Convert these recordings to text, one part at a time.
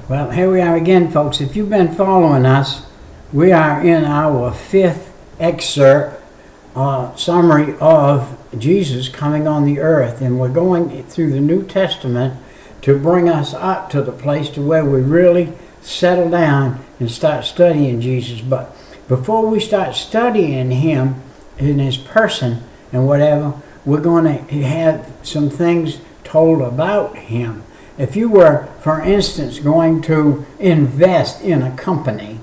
Well, here we are again, folks. If you've been following us, we are in our fifth excerpt, summary of Jesus coming on the earth. And we're going through the New Testament to bring us up to the place to where we really settle down and start studying Jesus. But before we start studying him in his person and whatever, we're going to have some things told about him. If you were, for instance, going to invest in a company,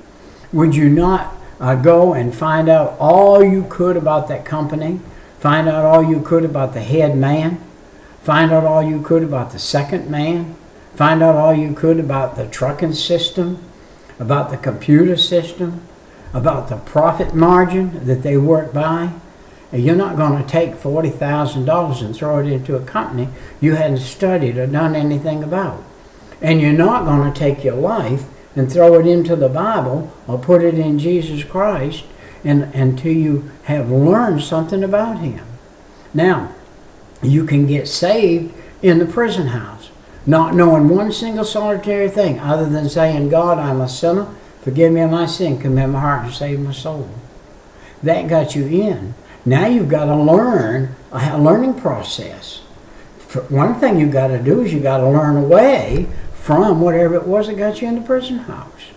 would you not go and find out all you could about that company, find out all you could about the head man, find out all you could about the second man, find out all you could about the trucking system, about the computer system, about the profit margin that they work by? You're not going to take $40,000 and throw it into a company you hadn't studied or done anything about. And you're not going to take your life and throw it into the Bible or put it in Jesus Christ until you have learned something about him. Now, you can get saved in the prison house, not knowing one single solitary thing other than saying, God, I'm a sinner, forgive me of my sin, come in my heart and save my soul. That got you in. Now you've got to learn a learning process. One thing you've got to do is you've got to learn away from whatever it was that got you in the prison house,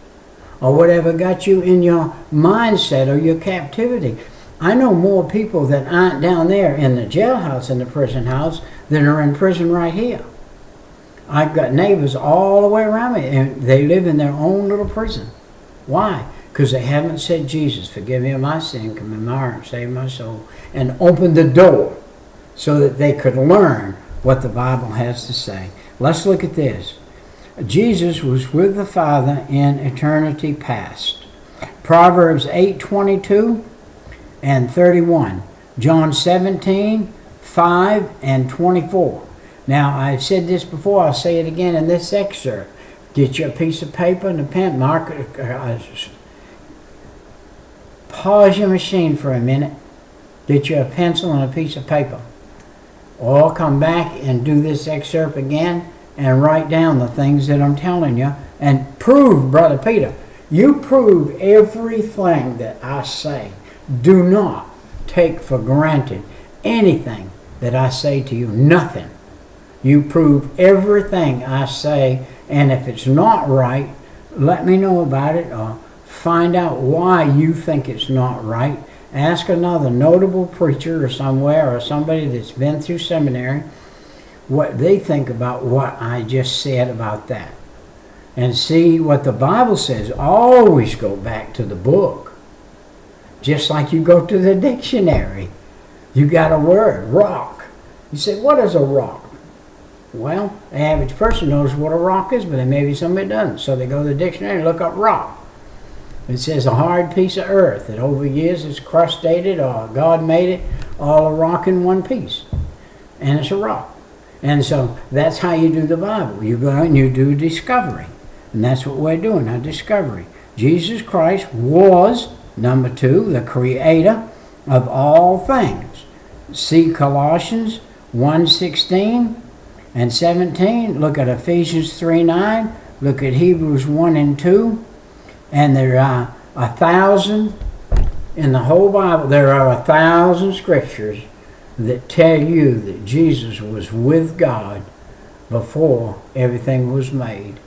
or whatever got you in your mindset or your captivity. I know more people that aren't down there in the jailhouse in the prison house than are in prison right here. I've got neighbors all the way around me, and they live in their own little prison. Why? Because they haven't said, Jesus, forgive me of my sin, come in my heart, save my soul, and opened the door so that they could learn what the Bible has to say. Let's look at this. Jesus was with the Father in eternity past. Proverbs 8:22 and 31. John 17:5 and 24. Now, I've said this before, I'll say it again in this excerpt. Get you a piece of paper and a pen, mark it. Pause your machine for a minute, get you a pencil and a piece of paper, or come back and do this excerpt again and write down the things that I'm telling you and prove, Brother Peter, you prove everything that I say. Do not take for granted anything that I say to you, nothing. You prove everything I say, and if it's not right, let me know about it, or find out why you think it's not right. Ask another notable preacher or somewhere or somebody that's been through seminary what they think about what I just said about that. And see what the Bible says. Always go back to the book. Just like you go to the dictionary. You got a word, rock. You say, what is a rock? Well, the average person knows what a rock is, but there may be somebody that doesn't. So they go to the dictionary and look up rock. It says a hard piece of earth that over years is crustated, or God made it all a rock in one piece. And it's a rock. And so that's how you do the Bible. You go and you do discovery. And that's what we're doing, our discovery. Jesus Christ was, number 2, the creator of all things. See Colossians 1:16 and 17. Look at Ephesians 3:9. Look at Hebrews 1 and 2. And there are 1,000 in the whole Bible. There are 1,000 scriptures that tell you that Jesus was with God before everything was made,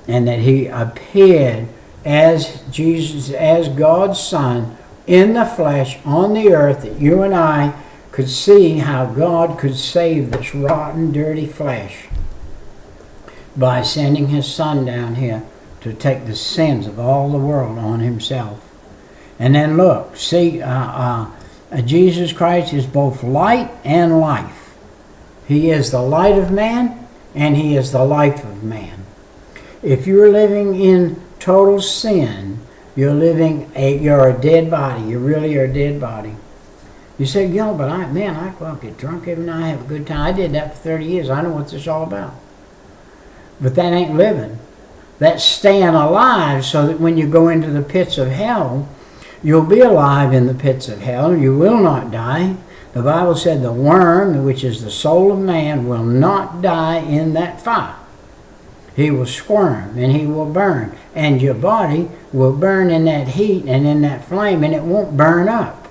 and that he appeared as Jesus, as God's Son, in the flesh on the earth, that you and I could see how God could save this rotten, dirty flesh by sending his Son down here to take the sins of all the world on himself. And then look, see, Jesus Christ is both light and life. He is the light of man, and he is the life of man. If you're living in total sin, you're a dead body. You really are a dead body. You say, but I go out, get drunk every night, have a good time. I did that for 30 years. I know what this is all about. But that ain't living. That's staying alive so that when you go into the pits of hell, you'll be alive in the pits of hell. You will not die. The Bible said the worm, which is the soul of man, will not die in that fire. He will squirm and he will burn. And your body will burn in that heat and in that flame, and it won't burn up.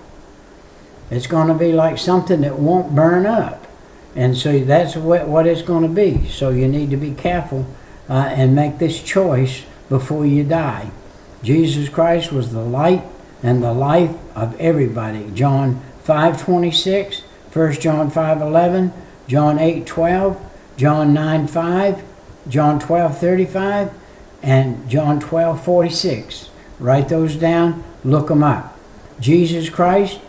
It's going to be like something that won't burn up. And so that's what it's going to be. So you need to be careful and make this choice before you die. Jesus Christ was the light and the life of everybody. John 5:26, 1 John 5:11, John 8:12, John 9:5, John 12:35, and John 12:46. Write those down, look them up. Jesus Christ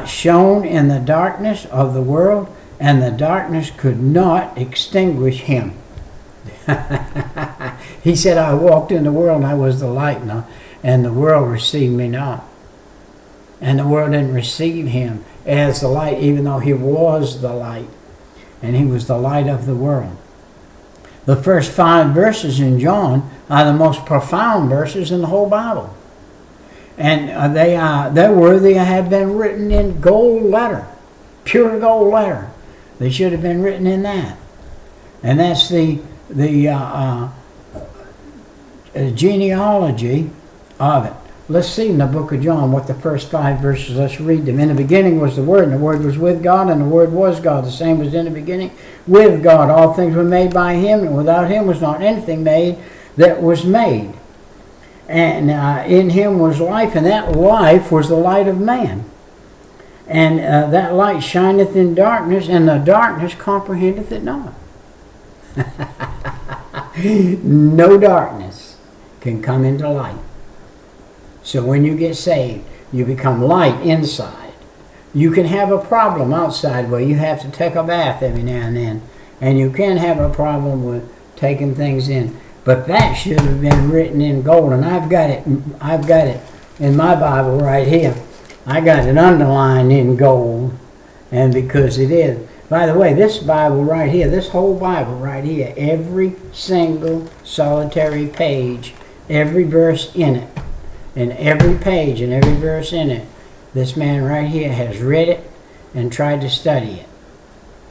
shone in the darkness of the world, and the darkness could not extinguish him. He said, I walked in the world and I was the light, and the world received me not. And the world didn't receive him as the light, even though he was the light. And he was the light of the world. The first 5 verses in John are the most profound verses in the whole Bible. And they're worthy of have been written in gold letter, pure gold letter. They should have been written in that. And that's the genealogy of it. Let's see in the book of John what the first 5 verses, let's read them. In the beginning was the Word, and the Word was with God, and the Word was God. The same was in the beginning with God. All things were made by him, and without him was not anything made that was made. And in him was life, and that life was the light of man. And that light shineth in darkness, and the darkness comprehendeth it not. No darkness can come into light. So when you get saved, you become light inside. You can have a problem outside where you have to take a bath every now and then. And you can have a problem with taking things in. But that should have been written in gold. And I've got it in my Bible right here. I got it underlined in gold. And because it is. By the way, this Bible right here, this whole Bible right here, every single solitary page, every verse in it, and every page and every verse in it, this man right here has read it and tried to study it.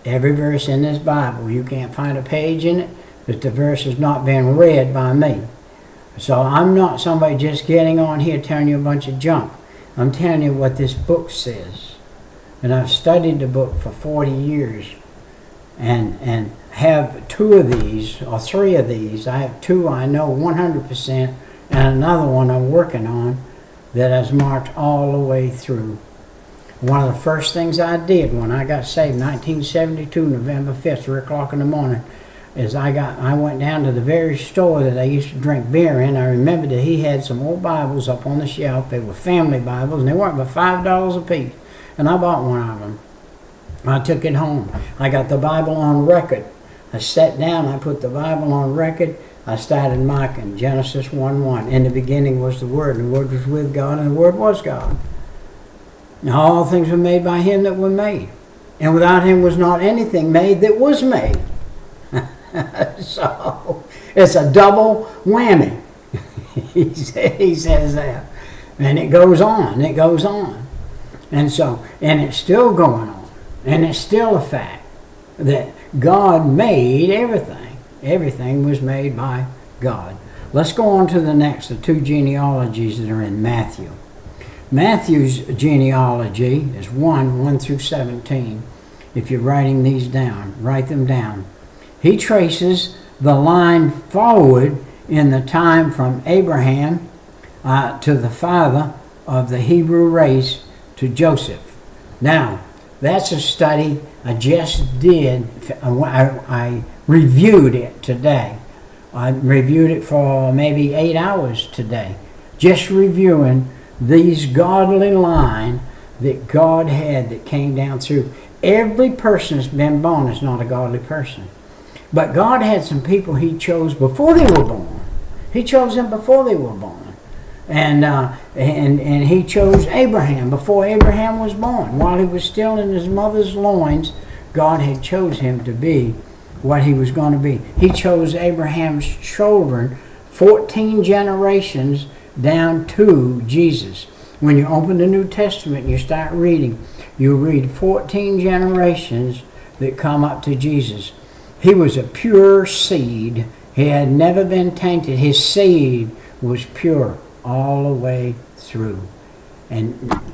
Every verse in this Bible, you can't find a page in it that the verse has not been read by me. So I'm not somebody just getting on here telling you a bunch of junk. I'm telling you what this book says. And I've studied the book for 40 years and have 2 of these, or 3 of these. I have 2 I know 100%, and another one I'm working on that has marked all the way through. One of the first things I did when I got saved, 1972, November 5th, 3 o'clock in the morning, is I went down to the very store that I used to drink beer in. I remember that he had some old Bibles up on the shelf. They were family Bibles, and they weren't but $5 a piece. And I bought one of them. I took it home. I got the Bible on record. I sat down, I put the Bible on record. I started marking Genesis 1:1. In the beginning was the Word, and the Word was with God, and the Word was God. Now all things were made by him that were made. And without him was not anything made that was made. So it's a double whammy. he says that. And it goes on, it goes on. And it's still going on. And it's still a fact that God made everything. Everything was made by God. Let's go on to the next, the 2 genealogies that are in Matthew. Matthew's genealogy is 1 through 17. If you're writing these down, write them down. He traces the line forward in the time from Abraham to the father of the Hebrew race, to Joseph. Now, that's a study I just did. I reviewed it today. I reviewed it for maybe 8 hours today. Just reviewing these godly line that God had that came down through. Every person that's been born is not a godly person. But God had some people he chose before they were born. He chose them before they were born. And he chose Abraham before Abraham was born. While he was still in his mother's loins, God had chose him to be what he was going to be. He chose Abraham's children 14 generations down to Jesus. When you open the New Testament and you start reading, you read 14 generations that come up to Jesus. He was a pure seed He had never been tainted. His seed was pure all the way through. And